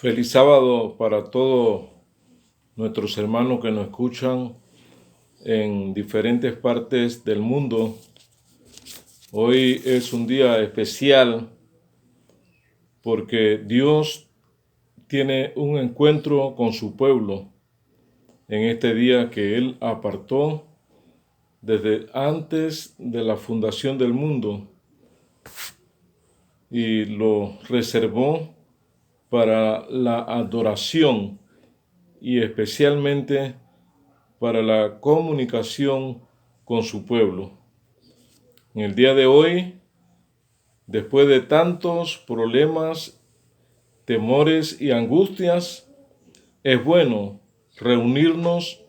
Feliz sábado para todos nuestros hermanos que nos escuchan en diferentes partes del mundo. Hoy es un día especial porque Dios tiene un encuentro con su pueblo en este día que Él apartó desde antes de la fundación del mundo y lo reservó para la adoración y especialmente para la comunicación con su pueblo. En el día de hoy, después de tantos problemas, temores y angustias, es bueno reunirnos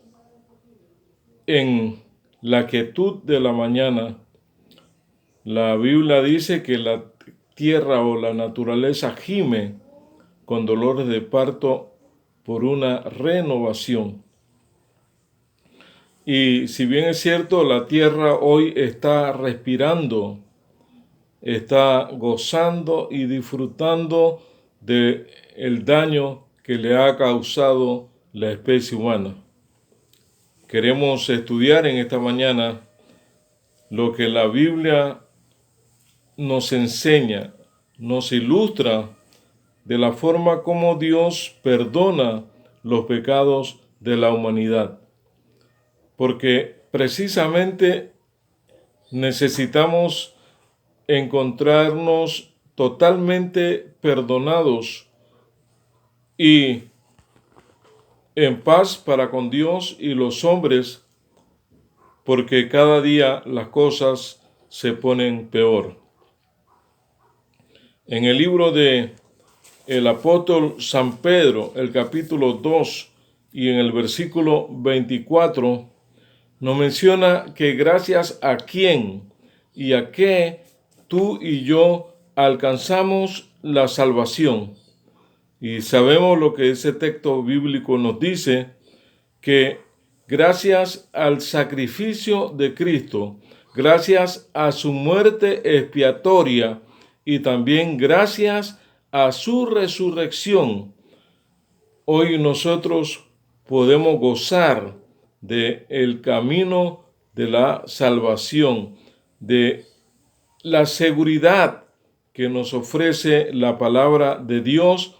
en la quietud de la mañana. La Biblia dice que la tierra o la naturaleza gime con dolores de parto por una renovación. Y si bien es cierto, la tierra hoy está respirando, está gozando y disfrutando de el daño que le ha causado la especie humana. Queremos estudiar en esta mañana lo que la Biblia nos enseña, nos ilustra de la forma como Dios perdona los pecados de la humanidad. Porque precisamente necesitamos encontrarnos totalmente perdonados y en paz para con Dios y los hombres, porque cada día las cosas se ponen peor. En el libro de el apóstol San Pedro, el capítulo 2 y en el versículo 24, nos menciona que gracias a quién y a qué tú y yo alcanzamos la salvación. Y sabemos lo que ese texto bíblico nos dice, que gracias al sacrificio de Cristo, gracias a su muerte expiatoria y también gracias a su resurrección, hoy nosotros podemos gozar del camino de la salvación, de la seguridad que nos ofrece la palabra de Dios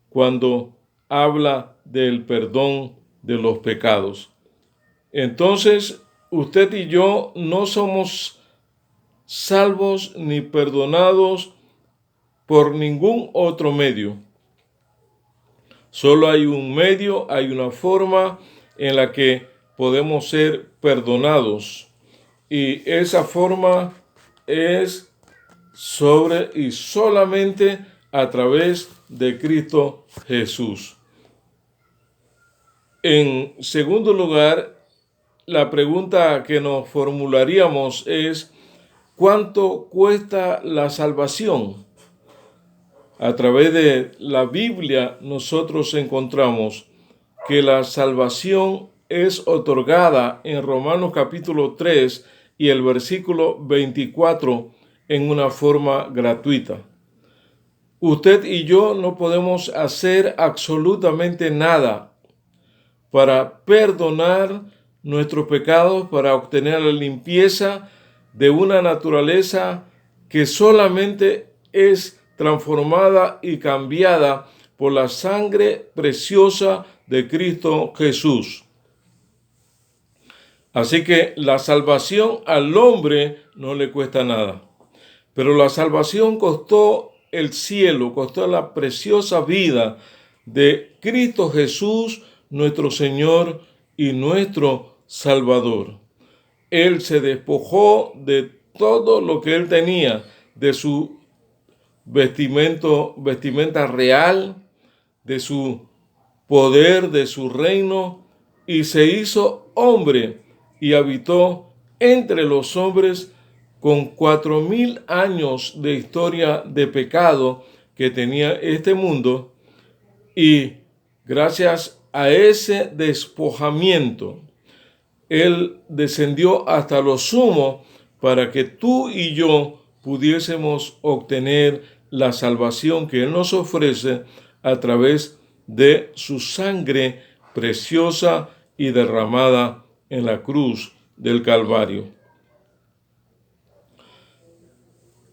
cuando habla del perdón de los pecados. Entonces, usted y yo no somos salvos ni perdonados por ningún otro medio. Solo hay un medio, hay una forma en la que podemos ser perdonados. Y esa forma es sobre y solamente a través de Cristo Jesús. En segundo lugar, la pregunta que nos formularíamos es: ¿cuánto cuesta la salvación? A través de la Biblia nosotros encontramos que la salvación es otorgada en Romanos capítulo 3 y el versículo 24 en una forma gratuita. Usted y yo no podemos hacer absolutamente nada para perdonar nuestros pecados, para obtener la limpieza de una naturaleza que solamente es transformada y cambiada por la sangre preciosa de Cristo Jesús. Así que la salvación al hombre no le cuesta nada. Pero la salvación costó el cielo, costó la preciosa vida de Cristo Jesús, nuestro Señor y nuestro Salvador. Él se despojó de todo lo que él tenía, de su vestimenta real, de su poder, de su reino, y se hizo hombre y habitó entre los hombres con 4,000 años de historia de pecado que tenía este mundo, y gracias a ese despojamiento, Él descendió hasta lo sumo para que tú y yo pudiésemos obtener la salvación que Él nos ofrece a través de su sangre preciosa y derramada en la cruz del Calvario.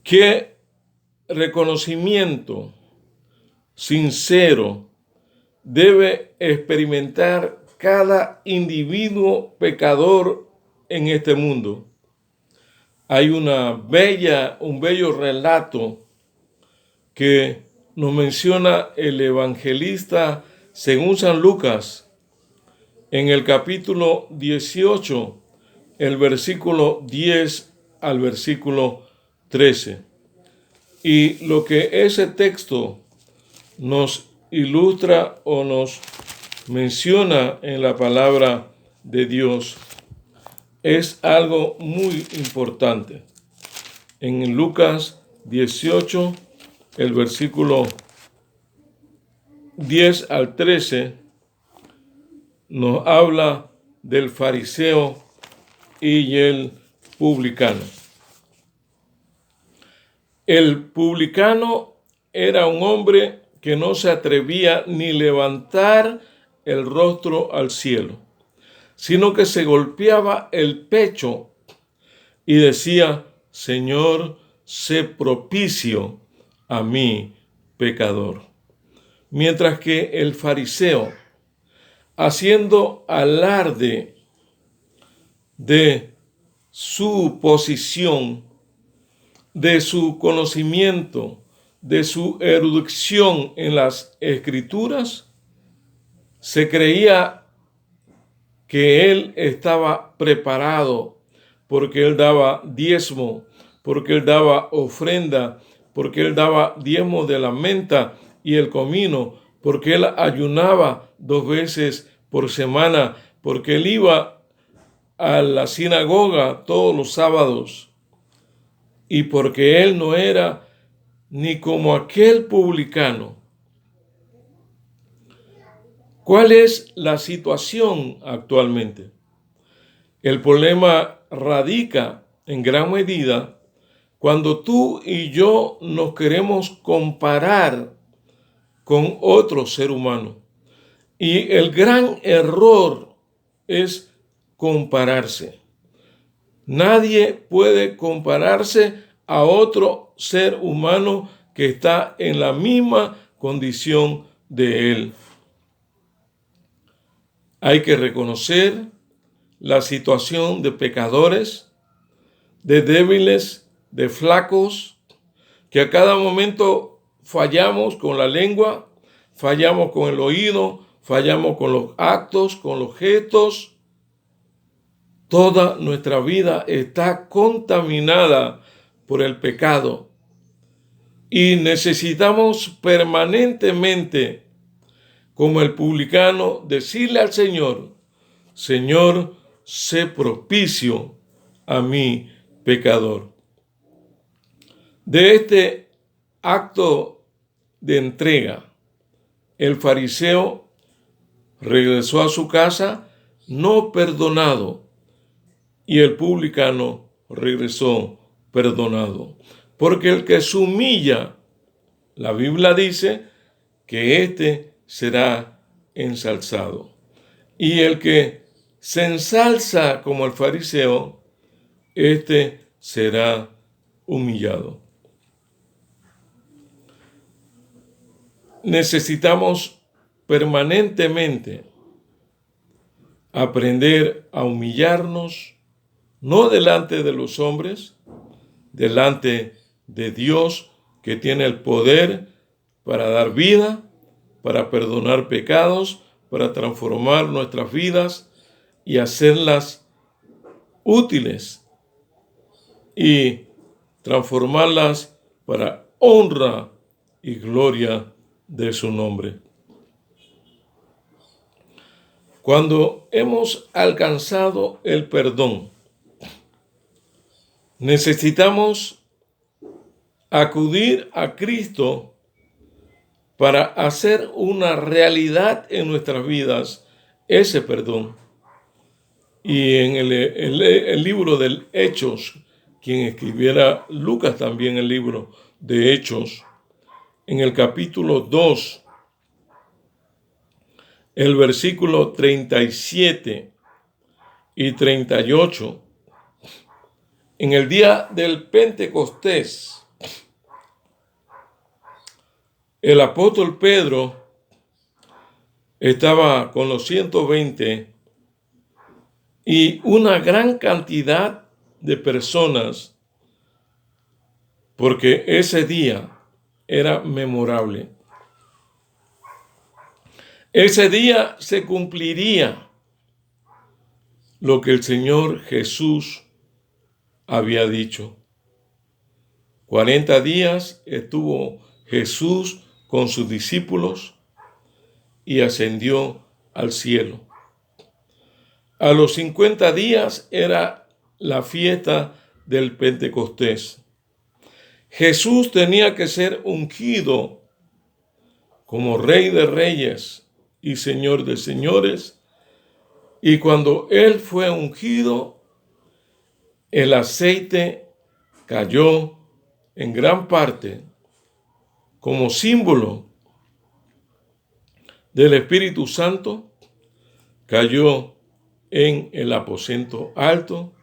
¿Qué reconocimiento sincero debe experimentar cada individuo pecador en este mundo? Hay un bello relato que nos menciona el evangelista según San Lucas en el capítulo 18, el versículo 10 al versículo 13. Y lo que ese texto nos ilustra o nos menciona en la palabra de Dios es algo muy importante. En Lucas 18, el versículo 10 al 13, nos habla del fariseo y el publicano. El publicano era un hombre que no se atrevía ni levantar el rostro al cielo, sino que se golpeaba el pecho y decía: Señor, sé propicio a mí, pecador. Mientras que el fariseo, haciendo alarde de su posición, de su conocimiento, de su erudición en las Escrituras, se creía que él estaba preparado porque él daba diezmo, porque él daba ofrenda, porque él daba diezmo de la menta y el comino, porque él ayunaba 2 veces por semana, porque él iba a la sinagoga todos los sábados, y porque él no era ni como aquel publicano. ¿Cuál es la situación actualmente? El problema radica en gran medida cuando tú y yo nos queremos comparar con otro ser humano. Y el gran error es compararse. Nadie puede compararse a otro ser humano que está en la misma condición de él. Hay que reconocer la situación de pecadores, de débiles, de flacos, que a cada momento fallamos con la lengua, fallamos con el oído, fallamos con los actos, con los gestos. Toda nuestra vida está contaminada por el pecado y necesitamos permanentemente, como el publicano, decirle al Señor: Señor, sé propicio a mí, pecador. De este acto de entrega, el fariseo regresó a su casa no perdonado y el publicano regresó perdonado. Porque el que se humilla, la Biblia dice que éste será ensalzado. Y el que se ensalza como el fariseo, éste será humillado. Necesitamos permanentemente aprender a humillarnos, no delante de los hombres, delante de Dios, que tiene el poder para dar vida, para perdonar pecados, para transformar nuestras vidas y hacerlas útiles y transformarlas para honra y gloria de su nombre. Cuando hemos alcanzado el perdón, necesitamos acudir a Cristo para hacer una realidad en nuestras vidas ese perdón. Y en el libro de Hechos, quien escribiera Lucas también el libro de Hechos, en el capítulo 2, el versículo 37 y 38, en el día del Pentecostés, el apóstol Pedro estaba con los 120 y una gran cantidad de personas, porque ese día era memorable. Ese día se cumpliría lo que el Señor Jesús había dicho. 40 días estuvo Jesús con sus discípulos y ascendió al cielo. A los 50 días era la fiesta del Pentecostés. Jesús tenía que ser ungido como Rey de Reyes y Señor de Señores, y cuando Él fue ungido, el aceite cayó en gran parte como símbolo del Espíritu Santo, cayó en el aposento alto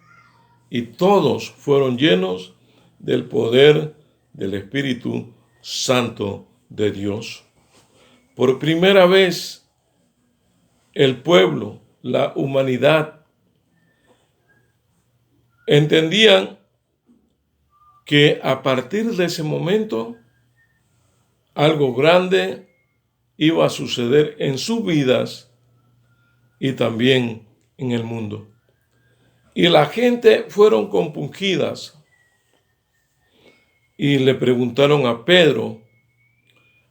y todos fueron llenos del poder del Espíritu Santo de Dios. Por primera vez, el pueblo, la humanidad, entendían que a partir de ese momento algo grande iba a suceder en sus vidas y también en el mundo. Y la gente fueron compungidas y le preguntaron a Pedro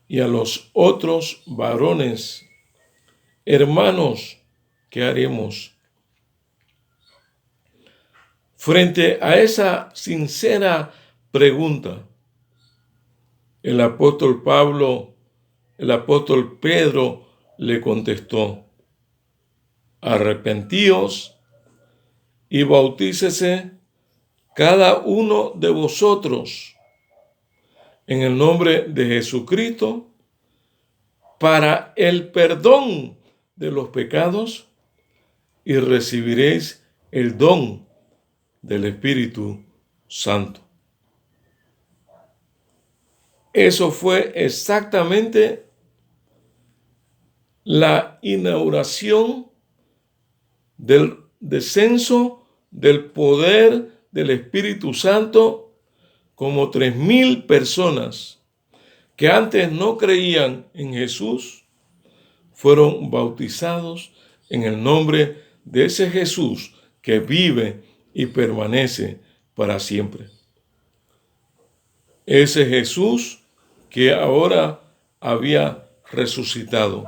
y a los otros varones: hermanos, ¿qué haremos? Frente a esa sincera pregunta, el apóstol Pedro le contestó: arrepentíos y bautícese cada uno de vosotros en el nombre de Jesucristo para el perdón de los pecados y recibiréis el don del Espíritu Santo. Eso fue exactamente la inauguración del descenso del poder del Espíritu Santo, como 3,000 personas que antes no creían en Jesús fueron bautizados en el nombre de ese Jesús que vive y permanece para siempre. Ese Jesús que ahora había resucitado.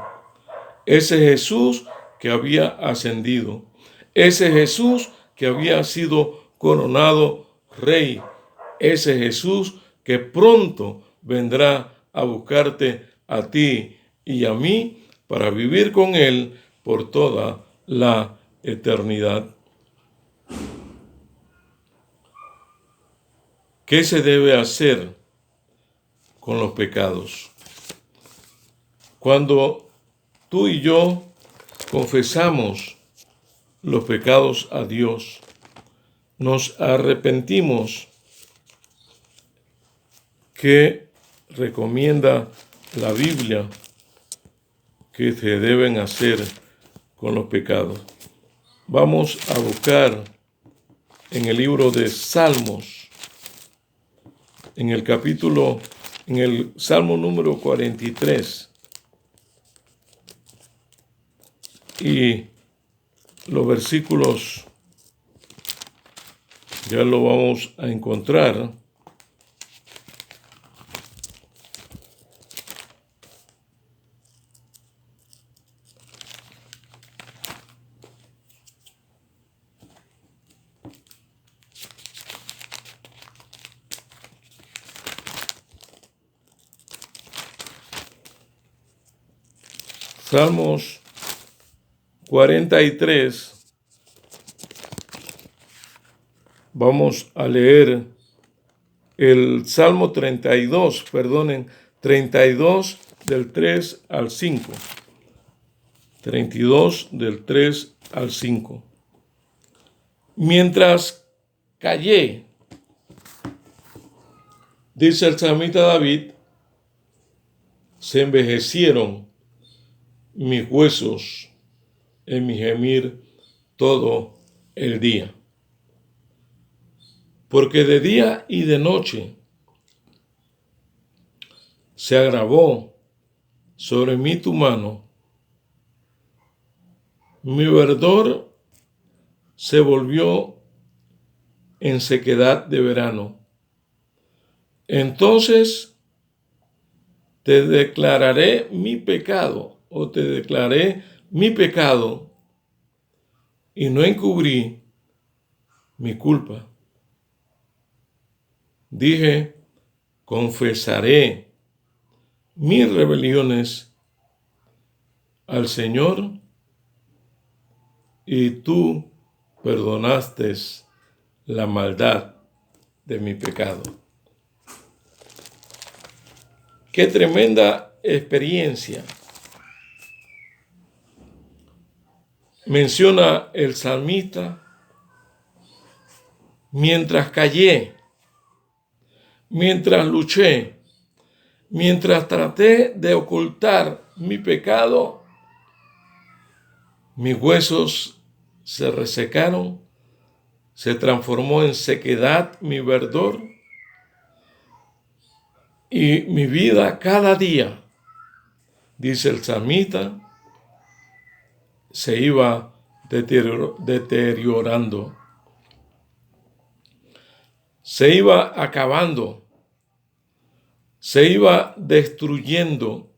Ese Jesús que había ascendido. Ese Jesús que había sido coronado rey. Ese Jesús que pronto vendrá a buscarte a ti y a mí para vivir con Él por toda la eternidad. ¿Qué se debe hacer con los pecados? Cuando tú y yo confesamos los pecados a Dios, nos arrepentimos, ¿qué recomienda la Biblia que se deben hacer con los pecados? Vamos a buscar en el libro de Salmos, en el Salmo número 43, y los versículos ya lo vamos a encontrar. Salmos 43. Vamos a leer el Salmo 32 del 3 al 5. 32 del 3 al 5. Mientras callé, dice el salmista David, se envejecieron mis huesos en mi gemir todo el día. Porque de día y de noche se agravó sobre mí tu mano. Mi verdor se volvió en sequedad de verano. Entonces te declararé mi pecado, o te declaré mi pecado, y no encubrí mi culpa. Dije, confesaré mis rebeliones al Señor, y tú perdonaste la maldad de mi pecado. Qué tremenda experiencia menciona el salmista. Mientras callé, mientras luché, mientras traté de ocultar mi pecado, mis huesos se resecaron, se transformó en sequedad mi verdor, y mi vida cada día, dice el salmista, se iba deteriorando, se iba acabando, se iba destruyendo.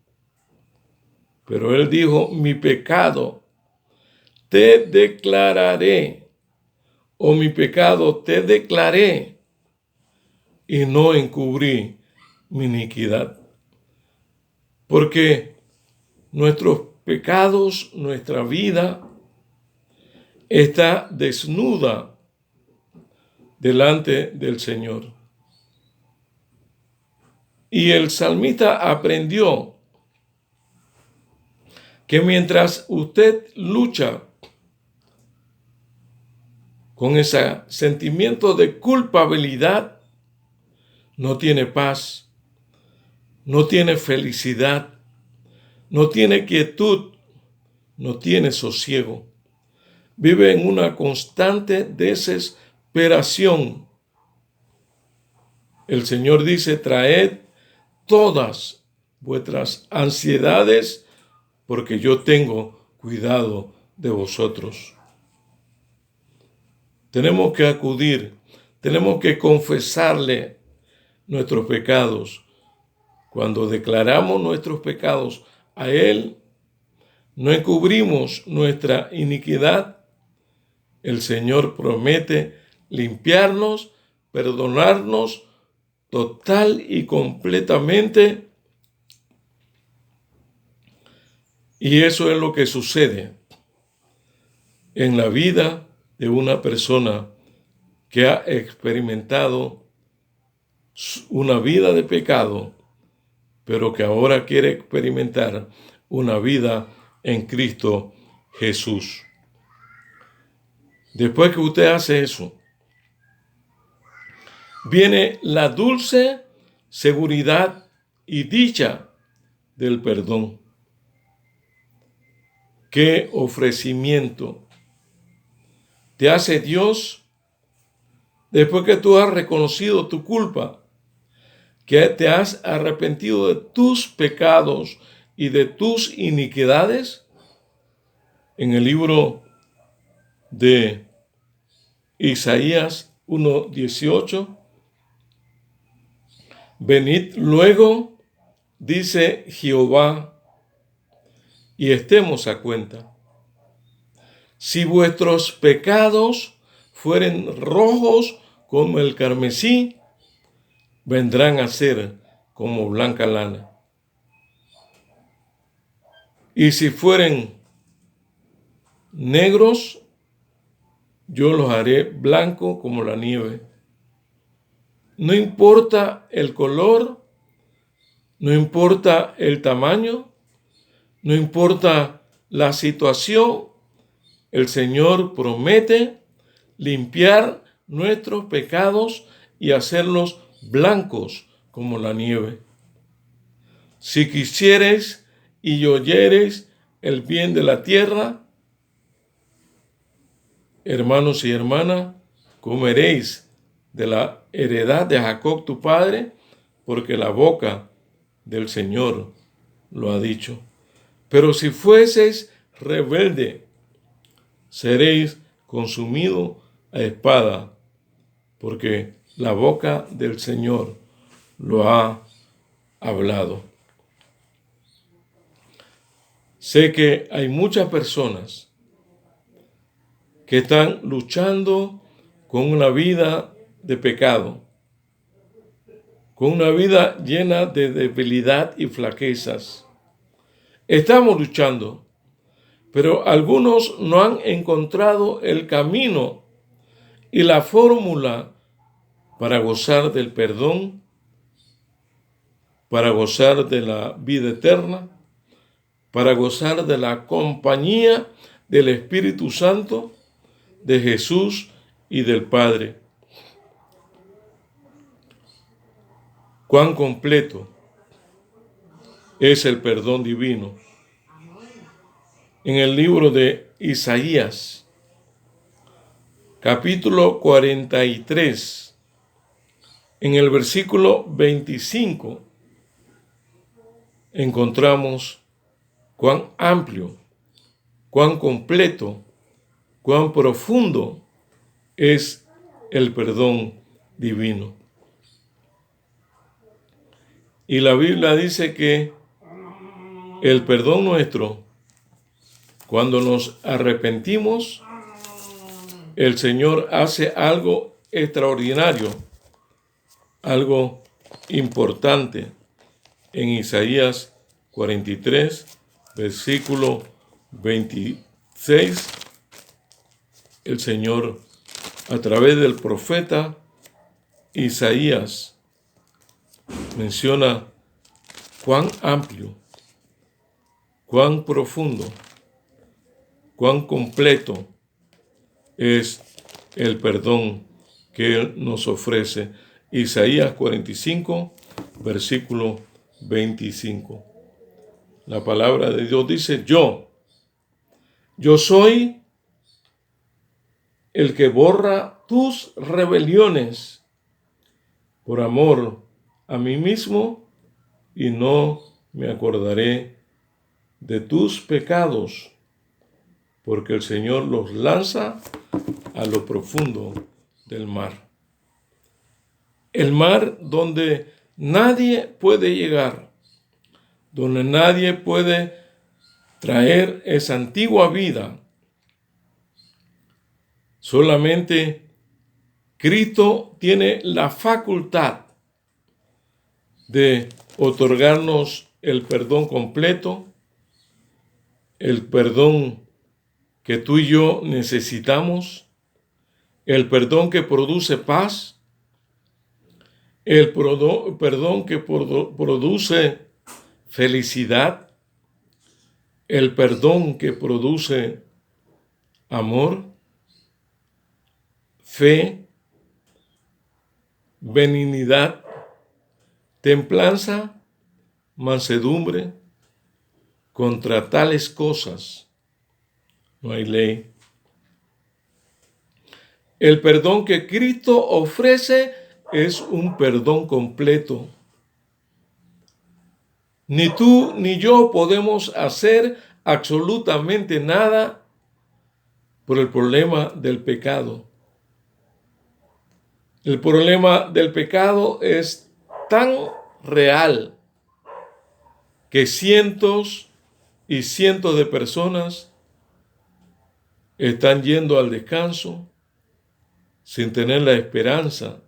Pero él dijo, mi pecado te declararé, o mi pecado te declaré, y no encubrí mi iniquidad. Porque nuestros pecados, nuestra vida, está desnuda delante del Señor. Y el salmista aprendió que mientras usted lucha con ese sentimiento de culpabilidad, no tiene paz, no tiene felicidad, no tiene quietud, no tiene sosiego. Vive en una constante desesperación. El Señor dice, traed todas vuestras ansiedades, porque yo tengo cuidado de vosotros. Tenemos que acudir, tenemos que confesarle nuestros pecados. Cuando declaramos nuestros pecados a Él, no encubrimos nuestra iniquidad, el Señor promete limpiarnos, perdonarnos total y completamente. Y eso es lo que sucede en la vida de una persona que ha experimentado una vida de pecado, pero que ahora quiere experimentar una vida en Cristo Jesús. Después que usted hace eso, viene la dulce seguridad y dicha del perdón. ¡Qué ofrecimiento te hace Dios después que tú has reconocido tu culpa, que te has arrepentido de tus pecados y de tus iniquidades? En el libro de Isaías 1:18, venid luego, dice Jehová, y estemos a cuenta. Si vuestros pecados fueren rojos como el carmesí, vendrán a ser como blanca lana. Y si fueren negros, yo los haré blanco como la nieve. No importa el color, no importa el tamaño, no importa la situación, el Señor promete limpiar nuestros pecados y hacerlos blancos como la nieve. Si quisiereis y oyereis el bien de la tierra, hermanos y hermanas, comeréis de la heredad de Jacob tu padre, porque la boca del Señor lo ha dicho. Pero si fueseis rebelde, seréis consumido a espada, porque la boca del Señor lo ha hablado. Sé que hay muchas personas que están luchando con una vida de pecado, con una vida llena de debilidad y flaquezas. Estamos luchando, pero algunos no han encontrado el camino y la fórmula para gozar del perdón, para gozar de la vida eterna, para gozar de la compañía del Espíritu Santo, de Jesús y del Padre. Cuán completo es el perdón divino. En el libro de Isaías, capítulo 43, en el versículo 25, encontramos cuán amplio, cuán completo, cuán profundo es el perdón divino. Y la Biblia dice que el perdón nuestro, cuando nos arrepentimos, el Señor hace algo extraordinario, algo importante. En Isaías 43, versículo 26, el Señor, a través del profeta Isaías, menciona cuán amplio, cuán profundo, cuán completo es el perdón que Él nos ofrece. Isaías 45, versículo 25. La palabra de Dios dice: yo soy el que borra tus rebeliones por amor a mí mismo, y no me acordaré de tus pecados, porque el Señor los lanza a lo profundo del mar. El mar donde nadie puede llegar, donde nadie puede traer esa antigua vida. Solamente Cristo tiene la facultad de otorgarnos el perdón completo, el perdón que tú y yo necesitamos, el perdón que produce paz, el perdón que produce felicidad, el perdón que produce amor, fe, benignidad, templanza, mansedumbre. Contra tales cosas no hay ley. El perdón que Cristo ofrece es un perdón completo. Ni tú ni yo podemos hacer absolutamente nada por el problema del pecado. El problema del pecado es tan real que cientos y cientos de personas están yendo al descanso sin tener la esperanza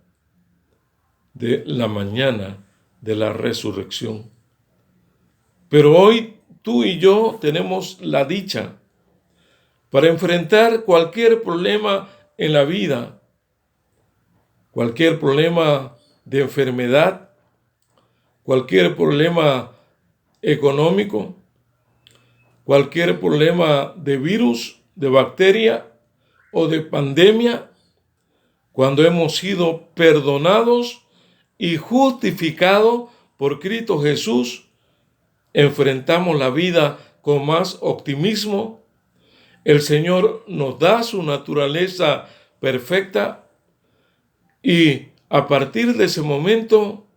de la mañana de la resurrección. Pero hoy tú y yo tenemos la dicha para enfrentar cualquier problema en la vida, cualquier problema de enfermedad, cualquier problema económico, cualquier problema de virus, de bacteria o de pandemia, cuando hemos sido perdonados y justificados por Cristo Jesús, enfrentamos la vida con más optimismo. El Señor nos da su naturaleza perfecta y a partir de ese momento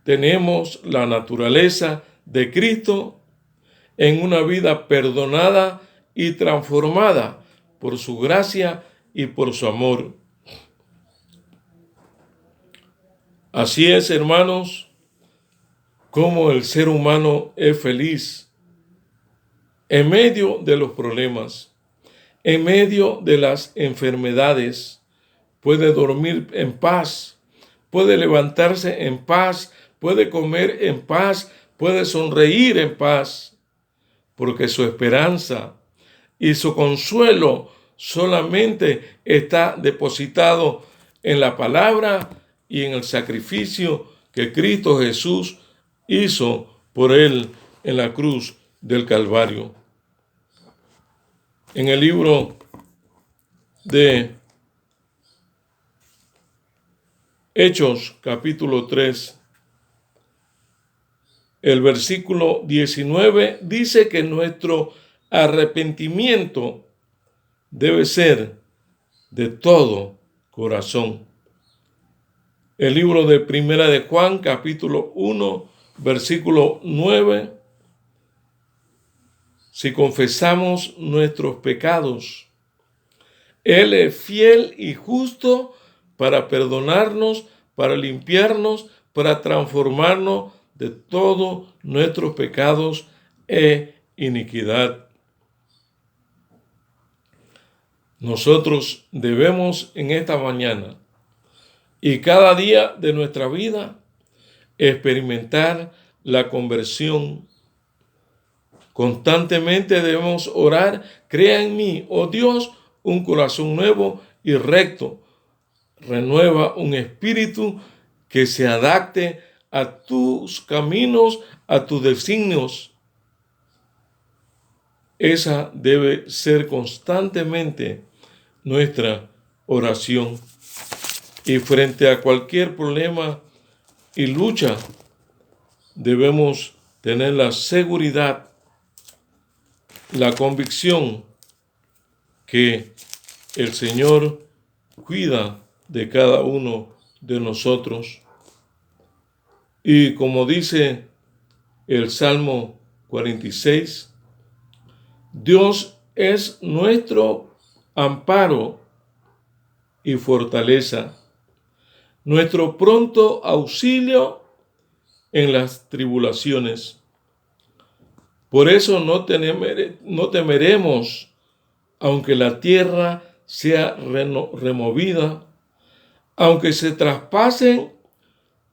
tenemos la naturaleza de Cristo en una vida perdonada y transformada por su gracia y por su amor. Así es, hermanos, como el ser humano es feliz en medio de los problemas, en medio de las enfermedades. Puede dormir en paz, puede levantarse en paz, puede comer en paz, puede sonreír en paz, porque su esperanza y su consuelo solamente está depositado en la palabra y en el sacrificio que Cristo Jesús hizo por él en la cruz del Calvario. En el libro de Hechos, capítulo 3, el versículo 19 dice que nuestro arrepentimiento debe ser de todo corazón. El libro de Primera de Juan, capítulo 1, versículo 9. Si confesamos nuestros pecados, Él es fiel y justo para perdonarnos, para limpiarnos, para transformarnos de todos nuestros pecados e iniquidad. Nosotros debemos en esta mañana y cada día de nuestra vida experimentar la conversión. Constantemente debemos orar: crea en mí, oh Dios, un corazón nuevo y recto. Renueva un espíritu que se adapte a tus caminos, a tus designios. Esa debe ser constantemente nuestra oración. Y frente a cualquier problema y lucha, debemos tener la seguridad, la convicción que el Señor cuida de cada uno de nosotros. Y como dice el Salmo 46, Dios es nuestro amparo y fortaleza, nuestro pronto auxilio en las tribulaciones. Por eso no temeremos, aunque la tierra sea removida, aunque se traspasen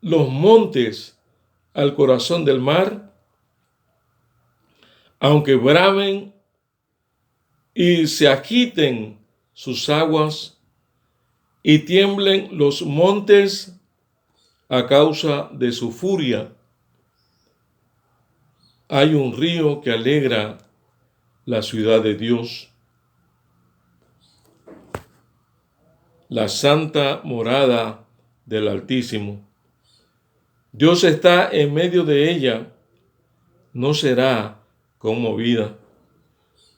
los montes al corazón del mar, aunque bramen y se agiten sus aguas y tiemblen los montes a causa de su furia. Hay un río que alegra la ciudad de Dios, la santa morada del Altísimo. Dios está en medio de ella, no será conmovida.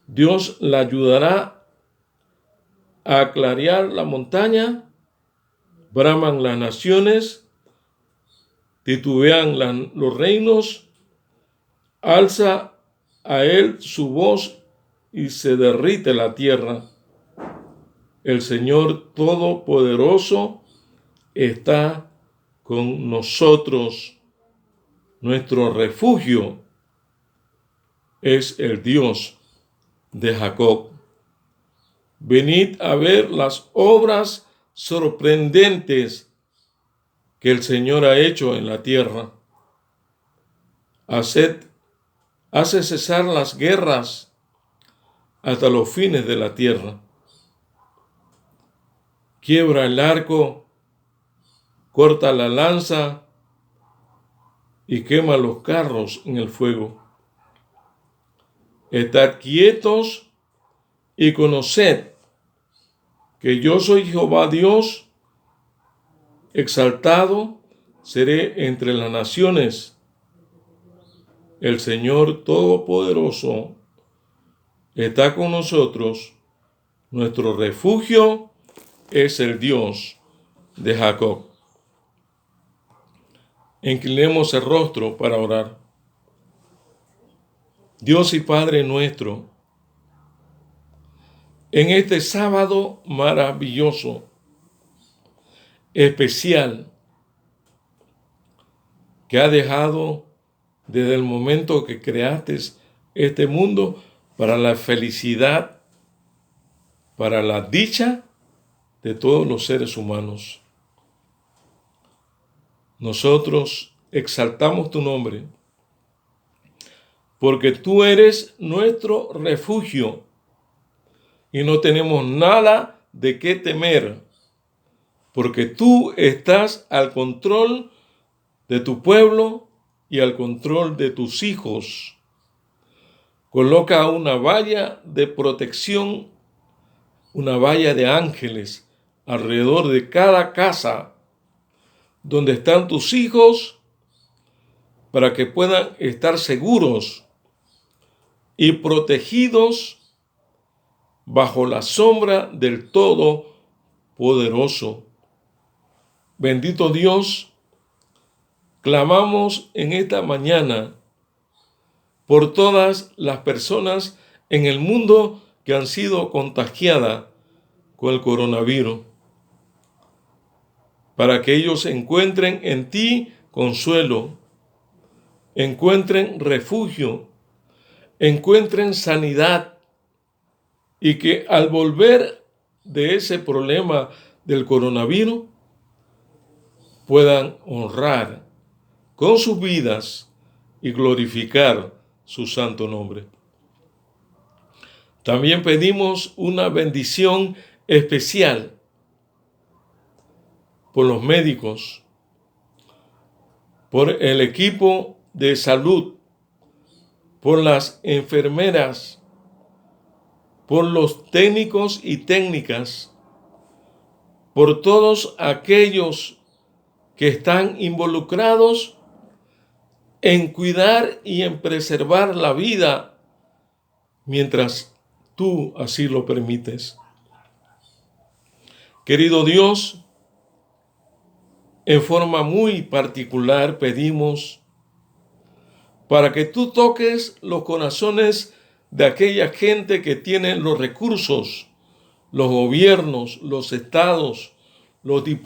Dios la ayudará a clarear la montaña. Braman las naciones, titubean los reinos, alza a él su voz y se derrite la tierra. El Señor Todopoderoso está con nosotros. Nuestro refugio es el Dios de Jacob. Venid a ver las obras sorprendentes que el Señor ha hecho en la tierra. Hace cesar las guerras hasta los fines de la tierra. Quiebra el arco, corta la lanza y quema los carros en el fuego. Estad quietos y conoced que yo soy Jehová Dios, exaltado seré entre las naciones. El Señor Todopoderoso está con nosotros. Nuestro refugio es el Dios de Jacob. Inclinemos el rostro para orar. Dios y Padre nuestro, en este sábado maravilloso, especial, que ha dejado desde el momento que creaste este mundo para la felicidad, para la dicha de todos los seres humanos. Nosotros exaltamos tu nombre, porque tú eres nuestro refugio y no tenemos nada de qué temer, porque tú estás al control de tu pueblo y al control de tus hijos. Coloca una valla de protección, una valla de ángeles alrededor de cada casa donde están tus hijos, para que puedan estar seguros y protegidos bajo la sombra del Todopoderoso. Bendito Dios, clamamos en esta mañana por todas las personas en el mundo que han sido contagiadas con el coronavirus, para que ellos encuentren en ti consuelo, encuentren refugio, encuentren sanidad, y que al volver de ese problema del coronavirus puedan honrar con sus vidas y glorificar su santo nombre. También pedimos una bendición especial por los médicos, por el equipo de salud, por las enfermeras, por los técnicos y técnicas, por todos aquellos que están involucrados en cuidar y en preservar la vida mientras tú así lo permites. Querido Dios, en forma muy particular pedimos para que tú toques los corazones de aquella gente que tiene los recursos, los gobiernos, los estados, los diputados,